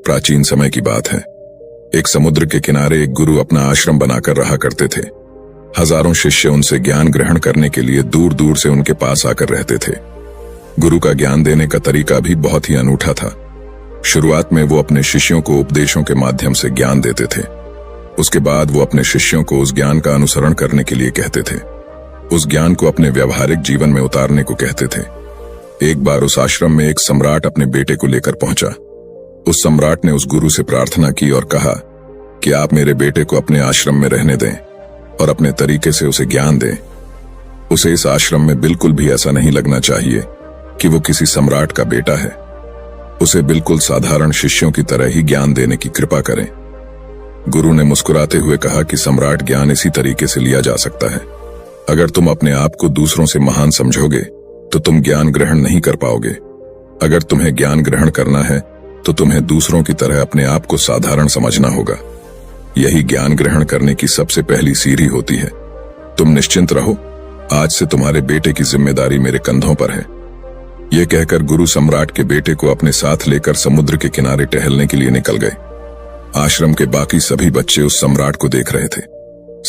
प्राचीन समय की बात है। एक समुद्र के किनारे एक गुरु अपना आश्रम बनाकर रहा करते थे। हजारों शिष्य उनसे ज्ञान ग्रहण करने के लिए दूर दूर से उनके पास आकर रहते थे। गुरु का ज्ञान देने का तरीका भी बहुत ही अनूठा था। शुरुआत में वो अपने शिष्यों को उपदेशों के माध्यम से ज्ञान देते थे। उसके बाद वो अपने शिष्यों को उस ज्ञान का अनुसरण करने के लिए कहते थे, उस ज्ञान को अपने व्यावहारिक जीवन में उतारने को कहते थे। एक बार उस आश्रम में एक सम्राट अपने बेटे को लेकर पहुंचा। उस सम्राट ने उस गुरु से प्रार्थना की और कहा कि आप मेरे बेटे को अपने आश्रम में रहने दें और अपने तरीके से उसे ज्ञान दें। उसे इस आश्रम में बिल्कुल भी ऐसा नहीं लगना चाहिए कि वो किसी सम्राट का बेटा है। उसे बिल्कुल साधारण शिष्यों की तरह ही ज्ञान देने की कृपा करें। गुरु ने मुस्कुराते हुए कहा कि सम्राट ज्ञान इसी तरीके से लिया जा सकता है। अगर तुम अपने आप को दूसरों से महान समझोगे तो तुम ज्ञान ग्रहण नहीं कर पाओगे। अगर तुम्हें ज्ञान ग्रहण करना है तो तुम्हें दूसरों की तरह अपने आप को साधारण समझना होगा। यही ज्ञान ग्रहण करने की सबसे पहली सीढ़ी होती है। तुम निश्चिंत रहो, आज से तुम्हारे बेटे की जिम्मेदारी मेरे कंधों पर है। यह कहकर गुरु सम्राट के बेटे को अपने साथ लेकर समुद्र के किनारे टहलने के लिए निकल गए। आश्रम के बाकी सभी बच्चे उस सम्राट को देख रहे थे।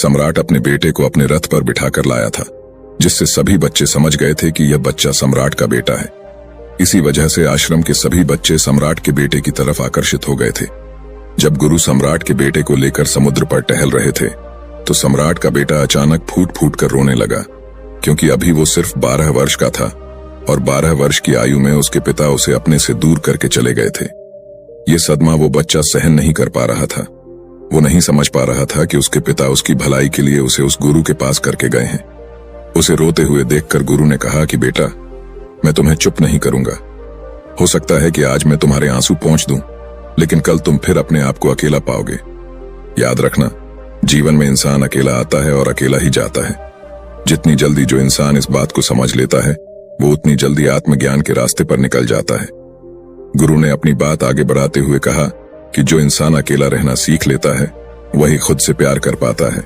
सम्राट अपने बेटे को अपने रथ पर बिठाकर लाया था, जिससे सभी बच्चे समझ गए थे कि यह बच्चा सम्राट का बेटा है। इसी वजह से आश्रम के सभी बच्चे सम्राट के बेटे की तरफ आकर्षित हो गए थे। जब गुरु सम्राट के बेटे को लेकर समुद्र पर टहल रहे थे तो सम्राट का बेटा अचानक फूट फूट कर रोने लगा, क्योंकि अभी वो सिर्फ 12 वर्ष का था और 12 वर्ष की आयु में उसके पिता उसे अपने से दूर करके चले गए थे। ये सदमा वो बच्चा सहन नहीं कर पा रहा था। वो नहीं समझ पा रहा था कि उसके पिता उसकी भलाई के लिए उसे उस गुरु के पास करके गए हैं। उसे रोते हुए देखकर गुरु ने कहा कि बेटा, मैं तुम्हें चुप नहीं करूंगा। हो सकता है कि आज मैं तुम्हारे आंसू पोंछ दूं, लेकिन कल तुम फिर अपने आप को अकेला पाओगे। याद रखना, जीवन में इंसान अकेला आता है और अकेला ही जाता है। जितनी जल्दी जो इंसान इस बात को समझ लेता है, वो उतनी जल्दी आत्मज्ञान के रास्ते पर निकल जाता है। गुरु ने अपनी बात आगे बढ़ाते हुए कहा कि जो इंसान अकेला रहना सीख लेता है वही खुद से प्यार कर पाता है,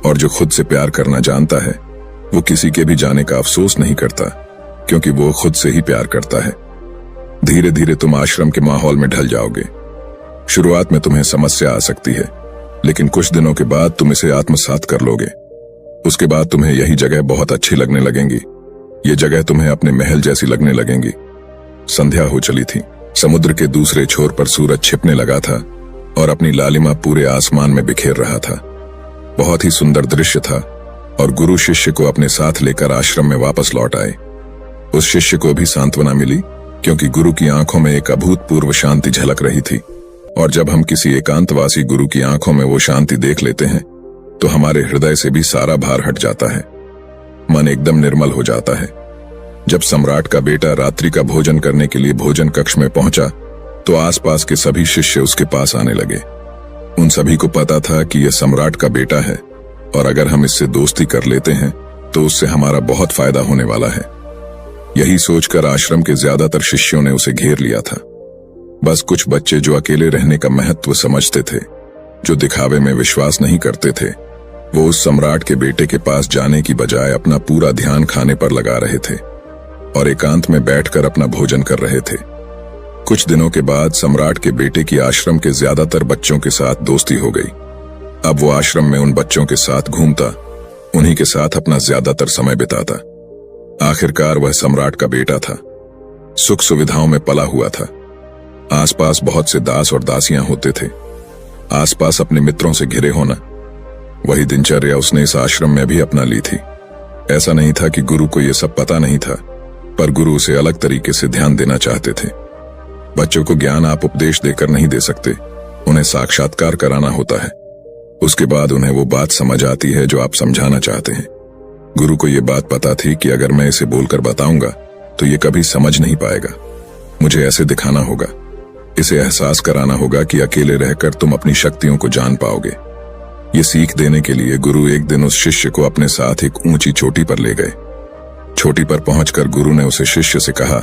और जो खुद से प्यार करना जानता है वो किसी के भी जाने का अफसोस नहीं करता, क्योंकि वो खुद से ही प्यार करता है। धीरे धीरे तुम आश्रम के माहौल में ढल जाओगे। शुरुआत में तुम्हें समस्या आ सकती है, लेकिन कुछ दिनों के बाद तुम इसे आत्मसात कर लोगे। उसके बाद तुम्हें यही जगह बहुत अच्छी लगने लगेंगी। ये जगह तुम्हें अपने महल जैसी लगने लगेंगी। संध्या हो चली थी। समुद्र के दूसरे छोर पर सूरज छिपने लगा था और अपनी लालिमा पूरे आसमान में बिखेर रहा था। बहुत ही सुंदर दृश्य था और गुरु शिष्य को अपने साथ लेकर आश्रम में वापस लौट आए। उस शिष्य को भी सांत्वना मिली, क्योंकि गुरु की आंखों में एक अभूतपूर्व शांति झलक रही थी। और जब हम किसी एकांतवासी गुरु की आंखों में वो शांति देख लेते हैं तो हमारे हृदय से भी सारा भार हट जाता है। मन एकदम निर्मल हो जाता है। जब सम्राट का बेटा रात्रि का भोजन करने के लिए भोजन कक्ष में पहुंचा तो आसपास के सभी शिष्य उसके पास आने लगे। उन सभी को पता था कि यह सम्राट का बेटा है और अगर हम इससे दोस्ती कर लेते हैं तो उससे हमारा बहुत फायदा होने वाला है। यही सोचकर आश्रम के ज्यादातर शिष्यों ने उसे घेर लिया था। बस कुछ बच्चे जो अकेले रहने का महत्व समझते थे, जो दिखावे में विश्वास नहीं करते थे, वो उस सम्राट के बेटे के पास जाने की बजाय अपना पूरा ध्यान खाने पर लगा रहे थे और एकांत में बैठकर अपना भोजन कर रहे थे। कुछ दिनों के बाद सम्राट के बेटे की आश्रम के ज्यादातर बच्चों के साथ दोस्ती हो गई। अब वो आश्रम में उन बच्चों के साथ घूमता, उन्हीं के साथ अपना ज्यादातर समय बिताता। आखिरकार वह सम्राट का बेटा था। सुख सुविधाओं में पला हुआ था। आसपास बहुत से दास और दासियां होते थे। आसपास अपने मित्रों से घिरे होना, वही दिनचर्या उसने इस आश्रम में भी अपना ली थी। ऐसा नहीं था कि गुरु को यह सब पता नहीं था, पर गुरु उसे अलग तरीके से ध्यान देना चाहते थे। बच्चों को ज्ञान आप उपदेश देकर नहीं दे सकते, उन्हें साक्षात्कार कराना होता है। उसके बाद उन्हें वो बात समझ आती है जो आप समझाना चाहते हैं। गुरु को ये बात पता थी कि अगर मैं इसे बोलकर बताऊंगा तो ये कभी समझ नहीं पाएगा। मुझे ऐसे दिखाना होगा, इसे एहसास कराना होगा कि अकेले रहकर तुम अपनी शक्तियों को जान पाओगे। ये सीख देने के लिए गुरु एक दिन उस शिष्य को अपने साथ एक ऊंची चोटी पर ले गए। चोटी पर पहुंचकर गुरु ने उसे शिष्य से कहा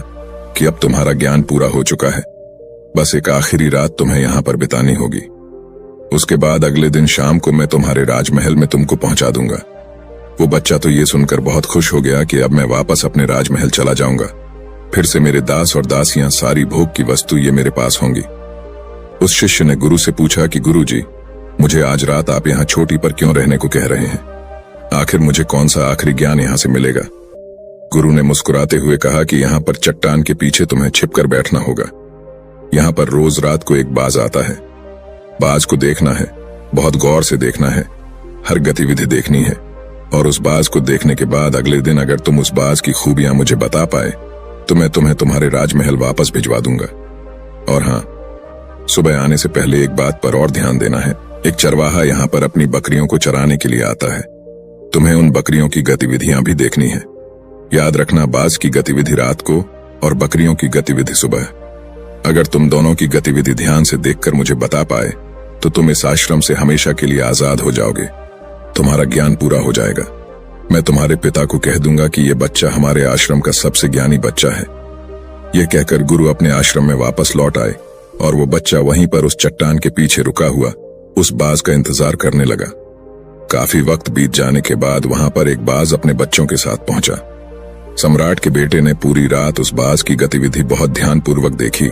कि अब तुम्हारा ज्ञान पूरा हो चुका है, बस एक आखिरी रात तुम्हें यहां पर बितानी होगी। उसके बाद अगले दिन शाम को मैं तुम्हारे राजमहल में तुमको पहुंचा दूंगा। वो बच्चा तो ये सुनकर बहुत खुश हो गया कि अब मैं वापस अपने राजमहल चला जाऊंगा। फिर से मेरे दास और दासियां, सारी भोग की वस्तु ये मेरे पास होंगी। उस शिष्य ने गुरु से पूछा कि गुरुजी, मुझे आज रात आप यहाँ चोटी पर क्यों रहने को कह रहे हैं? आखिर मुझे कौन सा आखिरी ज्ञान यहाँ से मिलेगा? गुरु ने मुस्कुराते हुए कहा कि यहाँ पर चट्टान के पीछे तुम्हें छिपकर बैठना होगा। यहाँ पर रोज रात को एक बाज आता है। बाज को देखना है, बहुत गौर से देखना है, हर गतिविधि देखनी है, और उस बाज को देखने के बाद अगले दिन अगर तुम उस बाज की खूबियां मुझे बता पाए तो मैं तुम्हें तुम्हारे राजमहल वापस भिजवा दूंगा। और हाँ, सुबह आने से पहले एक बात पर और ध्यान देना है। एक चरवाहा यहाँ पर अपनी बकरियों को चराने के लिए आता है। तुम्हें उन बकरियों की गतिविधियां भी देखनी है। याद रखना, बाज की गतिविधि रात को और बकरियों की गतिविधि सुबह। अगर तुम दोनों की गतिविधि ध्यान से देखकर मुझे बता पाए तो तुम इस आश्रम से हमेशा के लिए आजाद हो जाओगे। तुम्हारा ज्ञान पूरा हो जाएगा। मैं तुम्हारे पिता को कह दूंगा कि यह बच्चा हमारे आश्रम का सबसे ज्ञानी बच्चा है। यह कहकर गुरु अपने आश्रम में वापस लौट आए और वो बच्चा वहीं पर उस चट्टान के पीछे रुका हुआ उस बाज का इंतजार करने लगा। काफी वक्त बीत जाने के बाद वहां पर एक बाज अपने बच्चों के साथ पहुंचा। सम्राट के बेटे ने पूरी रात उस बाज की गतिविधि बहुत ध्यानपूर्वक देखी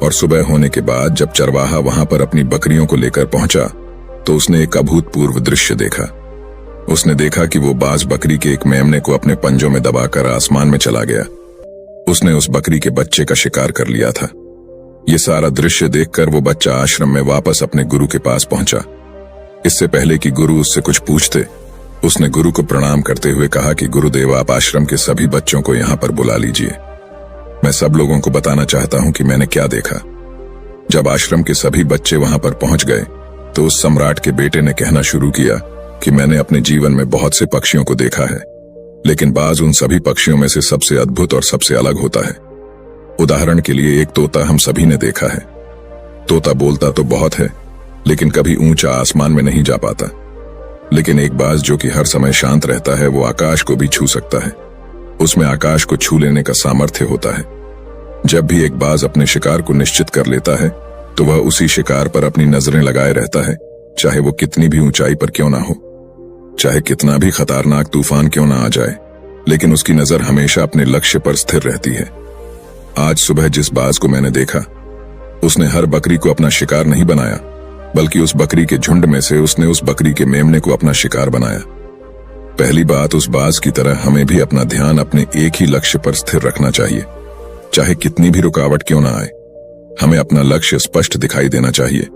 और सुबह होने के बाद जब चरवाहा वहां पर अपनी बकरियों को लेकर पहुंचा तो उसने एक अभूतपूर्व दृश्य देखा। उसने देखा कि वो बाज बकरी के एक मेमने को अपने पंजों में दबाकर आसमान में चला गया। उसने उस बकरी के बच्चे का शिकार कर लिया था। ये सारा दृश्य देखकर वो बच्चा आश्रम में वापस अपने गुरु के पास पहुंचा। इससे पहले कि गुरु उससे कुछ पूछते, उसने गुरु को प्रणाम करते हुए कहा कि गुरुदेव, आप आश्रम के सभी बच्चों को यहाँ पर बुला लीजिए। मैं सब लोगों को बताना चाहता हूँ कि मैंने क्या देखा। जब आश्रम के सभी बच्चे वहां पर पहुंच गए तो उस सम्राट के बेटे ने कहना शुरू किया कि मैंने अपने जीवन में बहुत से पक्षियों को देखा है, लेकिन बाज उन सभी पक्षियों में से सबसे अद्भुत और सबसे अलग होता है। उदाहरण के लिए एक तोता हम सभी ने देखा है। तोता बोलता तो बहुत है, लेकिन कभी ऊंचा आसमान में नहीं जा पाता। लेकिन एक बाज जो कि हर समय शांत रहता है, वो आकाश को भी छू सकता है। उसमें आकाश को छू लेने का सामर्थ्य होता है। जब भी एक बाज अपने शिकार को निश्चित कर लेता है तो वह उसी शिकार पर अपनी नजरें लगाए रहता है, चाहे वो कितनी भी ऊंचाई पर क्यों ना हो, चाहे कितना भी खतरनाक तूफान क्यों ना आ जाए, लेकिन उसकी नजर हमेशा अपने लक्ष्य पर स्थिर रहती है। आज सुबह जिस बाज को मैंने देखा, उसने हर बकरी को अपना शिकार नहीं बनाया, बल्कि उस बकरी के झुंड में से उसने उस बकरी के मेमने को अपना शिकार बनाया। पहली बात, उस बाज की तरह हमें भी अपना ध्यान अपने एक ही लक्ष्य पर स्थिर रखना चाहिए, चाहे कितनी भी रुकावट क्यों ना आए। हमें अपना लक्ष्य स्पष्ट दिखाई देना चाहिए,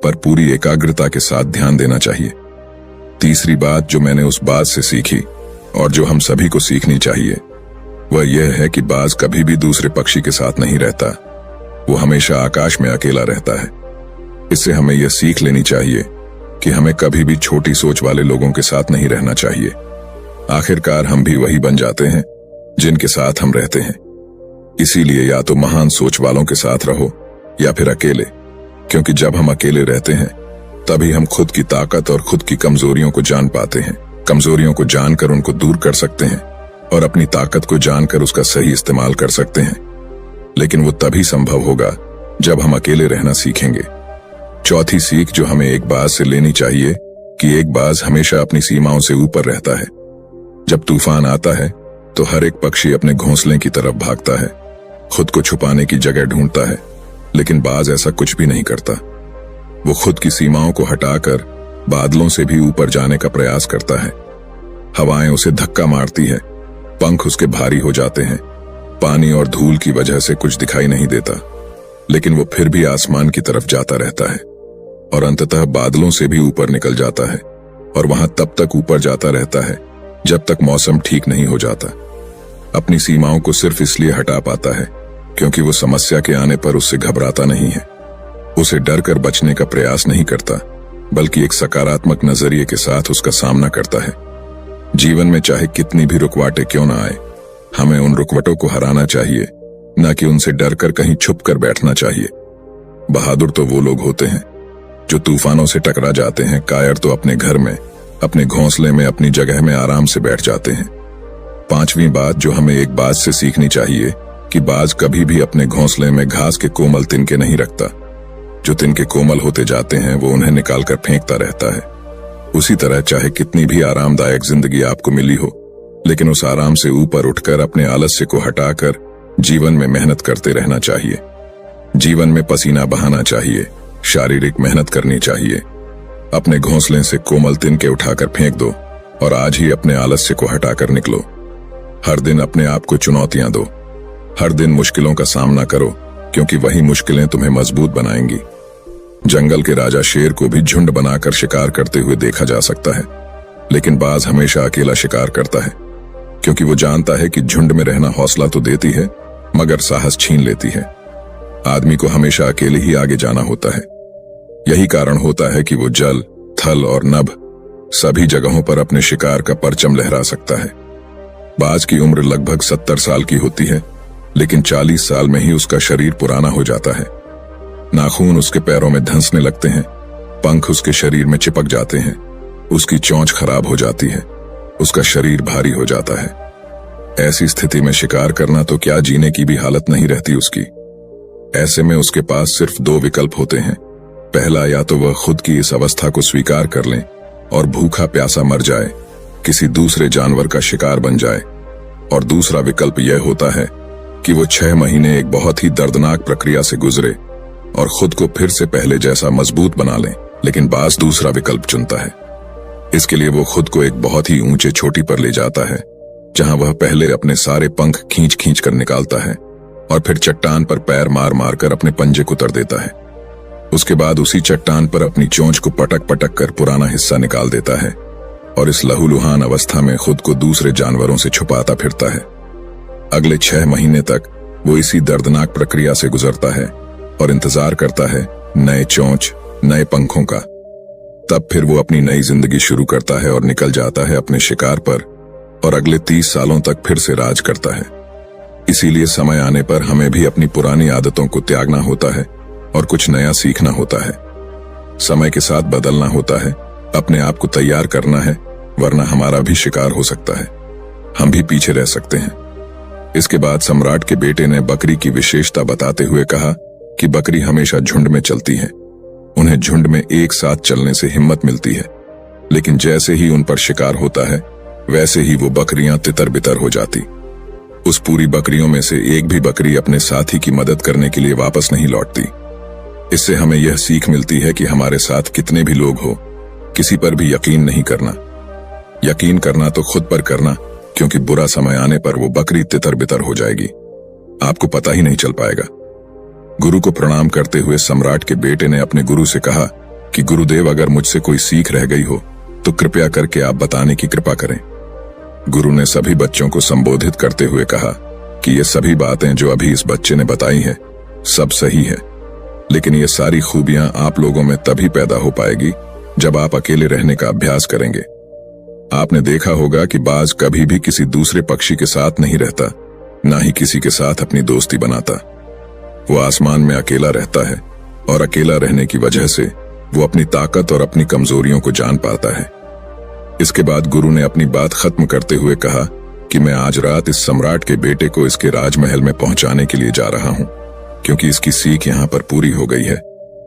पर पूरी एकाग्रता के साथ ध्यान देना चाहिए। तीसरी बात जो मैंने उस बाज से सीखी और जो हम सभी को सीखनी चाहिए, वह यह है कि बाज कभी भी दूसरे पक्षी के साथ नहीं रहता। वो हमेशा आकाश में अकेला रहता है। इससे हमें यह सीख लेनी चाहिए कि हमें कभी भी छोटी सोच वाले लोगों के साथ नहीं रहना चाहिए। आखिरकार हम भी वही बन जाते हैं जिनके साथ हम रहते हैं। इसीलिए या तो महान सोच वालों के साथ रहो या फिर अकेले, क्योंकि जब हम अकेले रहते हैं तभी हम खुद की ताकत और खुद की कमजोरियों को जान पाते हैं। कमजोरियों को जानकर उनको दूर कर सकते हैं और अपनी ताकत को जानकर उसका सही इस्तेमाल कर सकते हैं। लेकिन वो तभी संभव होगा जब हम अकेले रहना सीखेंगे। चौथी सीख जो हमें एक बाज से लेनी चाहिए कि एक बाज हमेशा अपनी सीमाओं से ऊपर रहता है। जब तूफान आता है तो हर एक पक्षी अपने घोंसले की तरफ भागता है, खुद को छुपाने की जगह ढूंढता है, लेकिन बाज ऐसा कुछ भी नहीं करता। वो खुद की सीमाओं को हटाकर बादलों से भी ऊपर जाने का प्रयास करता है। हवाएं उसे धक्का मारती है, पंख उसके भारी हो जाते हैं, पानी और धूल की वजह से कुछ दिखाई नहीं देता, लेकिन वो फिर भी आसमान की तरफ जाता रहता है और अंततः बादलों से भी ऊपर निकल जाता है और वहां तब तक ऊपर जाता रहता है जब तक मौसम ठीक नहीं हो जाता। अपनी सीमाओं को सिर्फ इसलिए हटा पाता है क्योंकि वो समस्या के आने पर उससे घबराता नहीं है। उसे डर कर बचने का प्रयास नहीं करता, बल्कि एक सकारात्मक नजरिए के साथ उसका सामना करता है। जीवन में चाहे कितनी भी रुकावटें क्यों ना आए, हमें उन रुकावटों को हराना चाहिए, न कि उनसे डरकर कहीं छुप कर बैठना चाहिए। बहादुर तो वो लोग होते हैं जो तूफानों से टकरा जाते हैं, कायर तो अपने घर में, अपने घोंसले में, अपनी जगह में आराम से बैठ जाते हैं। पांचवी बात जो हमें एक बाज से सीखनी चाहिए कि बाज कभी भी अपने घोंसले में घास के कोमल तिनके नहीं रखता। जो तिनके कोमल होते जाते हैं वो उन्हें निकालकर फेंकता रहता है। उसी तरह चाहे कितनी भी आरामदायक जिंदगी आपको मिली हो, लेकिन उस आराम से ऊपर उठकर अपने आलस्य को हटाकर जीवन में मेहनत करते रहना चाहिए। जीवन में पसीना बहाना चाहिए, शारीरिक मेहनत करनी चाहिए। अपने घोंसले से कोमल तिनके उठाकर फेंक दो और आज ही अपने आलस्य को हटाकर निकलो। हर दिन अपने आप को चुनौतियां दो। हर दिन मुश्किलों का सामना करो, क्योंकि वही मुश्किलें तुम्हें मजबूत बनाएंगी। जंगल के राजा शेर को भी झुंड बनाकर शिकार करते हुए देखा जा सकता है, लेकिन बाज हमेशा अकेला शिकार करता है, क्योंकि वो जानता है कि झुंड में रहना हौसला तो देती है मगर साहस छीन लेती है। आदमी को हमेशा अकेले ही आगे जाना होता है। यही कारण होता है कि वो जल, थल और नभ सभी जगहों पर अपने शिकार का परचम लहरा सकता है। बाज की उम्र लगभग 70 साल की होती है, लेकिन 40 साल में ही उसका शरीर पुराना हो जाता है। नाखून उसके पैरों में धंसने लगते हैं, पंख उसके शरीर में चिपक जाते हैं, उसकी चोंच खराब हो जाती है, उसका शरीर भारी हो जाता है। ऐसी स्थिति में शिकार करना तो क्या, जीने की भी हालत नहीं रहती उसकी। ऐसे में उसके पास सिर्फ 2 विकल्प होते हैं। पहला, या तो वह खुद की इस अवस्था को स्वीकार कर ले और भूखा प्यासा मर जाए, किसी दूसरे जानवर का शिकार बन जाए, और दूसरा विकल्प यह होता है कि वो 6 महीने एक बहुत ही दर्दनाक प्रक्रिया से गुजरे और खुद को फिर से पहले जैसा मजबूत बना ले। लेकिन बाज दूसरा विकल्प चुनता है। इसके लिए वो खुद को एक बहुत ही ऊंचे चोटी पर ले जाता है, जहां वह पहले अपने सारे पंख खींच खींच कर निकालता है और फिर चट्टान पर पैर मार मार कर अपने पंजे कुतर देता है। उसके बाद उसी चट्टान पर अपनी चोंच को पटक पटक कर पुराना हिस्सा निकाल देता है और इस लहूलुहान अवस्था में खुद को दूसरे जानवरों से छुपाता फिरता है। अगले 6 महीने तक वो इसी दर्दनाक प्रक्रिया से गुजरता है और इंतजार करता है नए चोंच, नए पंखों का। तब फिर वो अपनी नई जिंदगी शुरू करता है और निकल जाता है अपने शिकार पर और अगले 30 सालों तक फिर से राज करता है। इसीलिए समय आने पर हमें भी अपनी पुरानी आदतों को त्यागना होता है और कुछ नया सीखना होता है। समय के साथ बदलना होता है, अपने आप को तैयार करना है, वरना हमारा भी शिकार हो सकता है, हम भी पीछे रह सकते हैं। इसके बाद सम्राट के बेटे ने बकरी की विशेषता बताते हुए कहा कि बकरी हमेशा झुंड में चलती है। उन्हें झुंड में एक साथ चलने से हिम्मत मिलती है, लेकिन जैसे ही उन पर शिकार होता है वैसे ही वो बकरियां तितर बितर हो जाती। उस पूरी बकरियों में से एक भी बकरी अपने साथी की मदद करने के लिए वापस नहीं लौटती। इससे हमें यह सीख मिलती है कि हमारे साथ कितने भी लोग हो, किसी पर भी यकीन नहीं करना। यकीन करना तो खुद पर करना, क्योंकि बुरा समय आने पर वो बकरी तितर बितर हो जाएगी, आपको पता ही नहीं चल पाएगा। गुरु को प्रणाम करते हुए सम्राट के बेटे ने अपने गुरु से कहा कि गुरुदेव, अगर मुझसे कोई सीख रह गई हो तो कृपया करके आप बताने की कृपा करें। गुरु ने सभी बच्चों को संबोधित करते हुए कहा कि ये सभी बातें जो अभी इस बच्चे ने बताई हैं सब सही है, लेकिन ये सारी खूबियां आप लोगों में तभी पैदा हो पाएगी जब आप अकेले रहने का अभ्यास करेंगे। आपने देखा होगा कि बाज कभी भी किसी दूसरे पक्षी के साथ नहीं रहता, ना ही किसी के साथ अपनी दोस्ती बनाता। वो आसमान में अकेला रहता है और अकेला रहने की वजह से वो अपनी ताकत और अपनी कमजोरियों को जान पाता है। इसके बाद गुरु ने अपनी बात खत्म करते हुए कहा कि मैं आज रात इस सम्राट के बेटे को इसके राजमहल में पहुंचाने के लिए जा रहा हूं, क्योंकि इसकी सीख यहां पर पूरी हो गई है।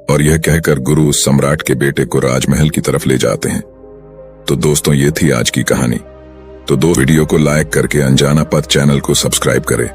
और यह कहकर गुरु उस सम्राट के बेटे को राजमहल की तरफ ले जाते हैं। तो दोस्तों, ये थी आज की कहानी। तो वीडियो को लाइक करके अनजाना पथ चैनल को सब्सक्राइब करें।